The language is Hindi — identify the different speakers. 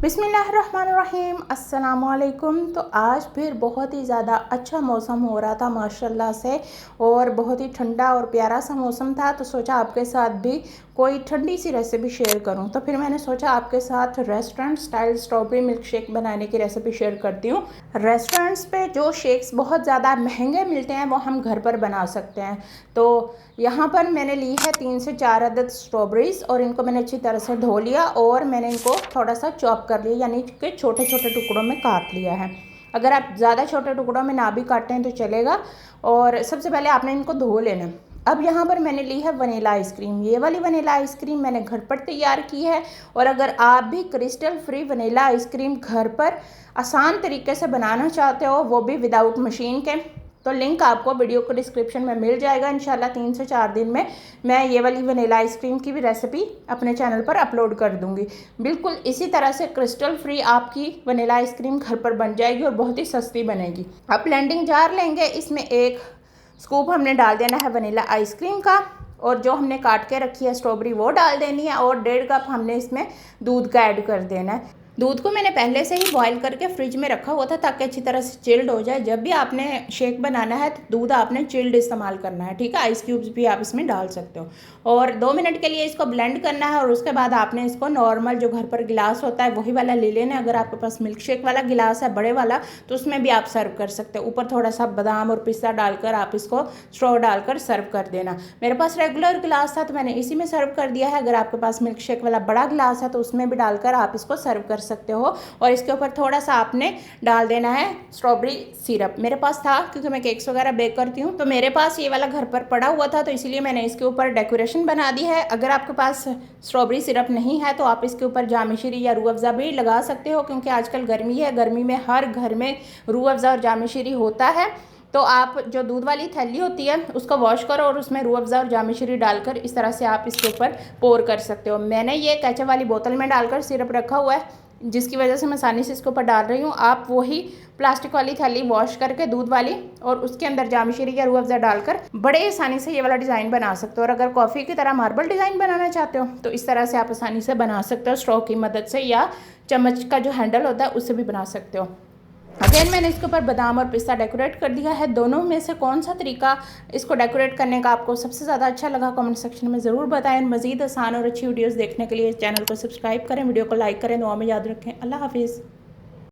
Speaker 1: बिस्मिल्लाहिर्रहमानिर्रहीम अस्सलामुअलैकुम। तो आज फिर बहुत ही ज़्यादा अच्छा मौसम हो रहा था माशाल्लाह से, और बहुत ही ठंडा और प्यारा सा मौसम था। तो सोचा आपके साथ भी कोई ठंडी सी रेसिपी शेयर करूं। तो फिर मैंने सोचा आपके साथ restaurant style strawberry milk shake बनाने की रेसिपी शेयर करती हूँ। रेस्टोरेंट्स पे जो शेक्स बहुत ज़्यादा महंगे मिलते हैं वो हम घर पर बना सकते हैं। तो यहाँ पर मैंने ली है 3 से 4 अदद स्ट्रॉबेरीज़, और इनको मैंने अच्छी तरह से धो लिया और मैंने इनको थोड़ा सा चॉप कर लिया, यानी कि छोटे छोटे टुकड़ों में काट लिया है। अगर आप ज़्यादा छोटे टुकड़ों में ना भी काटें तो चलेगा। और सबसे पहले आपने इनको धो लेना। अब यहाँ पर मैंने ली है वनीला आइसक्रीम। ये वाली वनीला आइसक्रीम मैंने घर पर तैयार की है, और अगर आप भी क्रिस्टल फ्री वनीला आइसक्रीम घर पर आसान तरीके से बनाना चाहते हो, वो भी विदाउट मशीन के, तो लिंक आपको वीडियो को डिस्क्रिप्शन में मिल जाएगा। इंशाल्लाह 3 से 4 दिन में मैं ये वाली वनीला आइसक्रीम की भी रेसिपी अपने चैनल पर अपलोड कर दूंगी। बिल्कुल इसी तरह से क्रिस्टल फ्री आपकी वनीला आइसक्रीम घर पर बन जाएगी और बहुत ही सस्ती बनेगी। आप ब्लेंडिंग जार लेंगे, इसमें 1 स्कूप हमने डाल देना है वनीला आइसक्रीम का, और जो हमने काट के रखी है स्ट्रॉबेरी वो डाल देनी है, और 1.5 कप हमने इसमें दूध का ऐड कर देना है। दूध को मैंने पहले से ही बॉईल करके फ्रिज में रखा हुआ था ताकि अच्छी तरह से चिल्ड हो जाए। जब भी आपने शेक बनाना है तो दूध आपने चिल्ड इस्तेमाल करना है, ठीक है। आइस क्यूब्स भी आप इसमें डाल सकते हो, और 2 मिनट के लिए इसको ब्लेंड करना है। और उसके बाद आपने इसको नॉर्मल जो घर पर गिलास होता है वही वाला ले लेना है। अगर आपके पास मिल्क शेक वाला गिलास है बड़े वाला, तो उसमें भी आप सर्व कर सकते हो। ऊपर थोड़ा सा बादाम और पिस्ता डालकर आप इसको स्ट्रॉ डालकर सर्व कर देना। मेरे पास रेगुलर गिलास था तो मैंने इसी में सर्व कर दिया है। अगर आपके पास मिल्क शेक वाला बड़ा गिलास है तो उसमें भी डालकर आप इसको सर्व कर सकते हो। और इसके ऊपर थोड़ा सा आपने डाल देना है स्ट्रॉबेरी सिरप। मेरे पास था क्योंकि मैं केक्स वगैरह बेक करती हूँ, तो मेरे पास ये वाला घर पर पड़ा हुआ था, तो इसीलिए मैंने इसके ऊपर डेकोरेशन बना दी है। अगर आपके पास स्ट्रॉबेरी सिरप नहीं है तो आप इसके ऊपर जामिश्री या रूह अफ़ज़ा भी लगा सकते हो, क्योंकि आजकल गर्मी है, गर्मी में हर घर में रूह अफ़ज़ा और जामिश्री होता है। तो आप जो दूध वाली थैली होती है उसको वॉश करो और उसमें रूह अफ़ज़ा और जामिश्री डालकर इस तरह से आप इसके ऊपर पोर कर सकते हो। मैंने ये केचप वाली बोतल में डालकर सिरप रखा हुआ है, जिसकी वजह से मैं आसानी से इसके ऊपर डाल रही हूँ। आप वही प्लास्टिक वाली थैली वॉश करके दूध वाली, और उसके अंदर जामिश्री या रूह अफ़ज़ा डालकर बड़े आसानी से ये वाला डिज़ाइन बना सकते हो। और अगर कॉफ़ी की तरह मार्बल डिज़ाइन बनाना चाहते हो तो इस तरह से आप आसानी से बना सकते हो, स्ट्रॉ की मदद से, या चम्मच का जो हैंडल होता है उससे भी बना सकते हो। अगेन मैंने इसके ऊपर बादाम और पिस्ता डेकोरेट कर दिया है। दोनों में से कौन सा तरीका इसको डेकोरेट करने का आपको सबसे ज़्यादा अच्छा लगा, कमेंट सेक्शन में ज़रूर बताएं। मज़ीद आसान और अच्छी वीडियोस देखने के लिए चैनल को सब्सक्राइब करें, वीडियो को लाइक करें, दुआ में याद रखें। अल्लाह हाफिज़।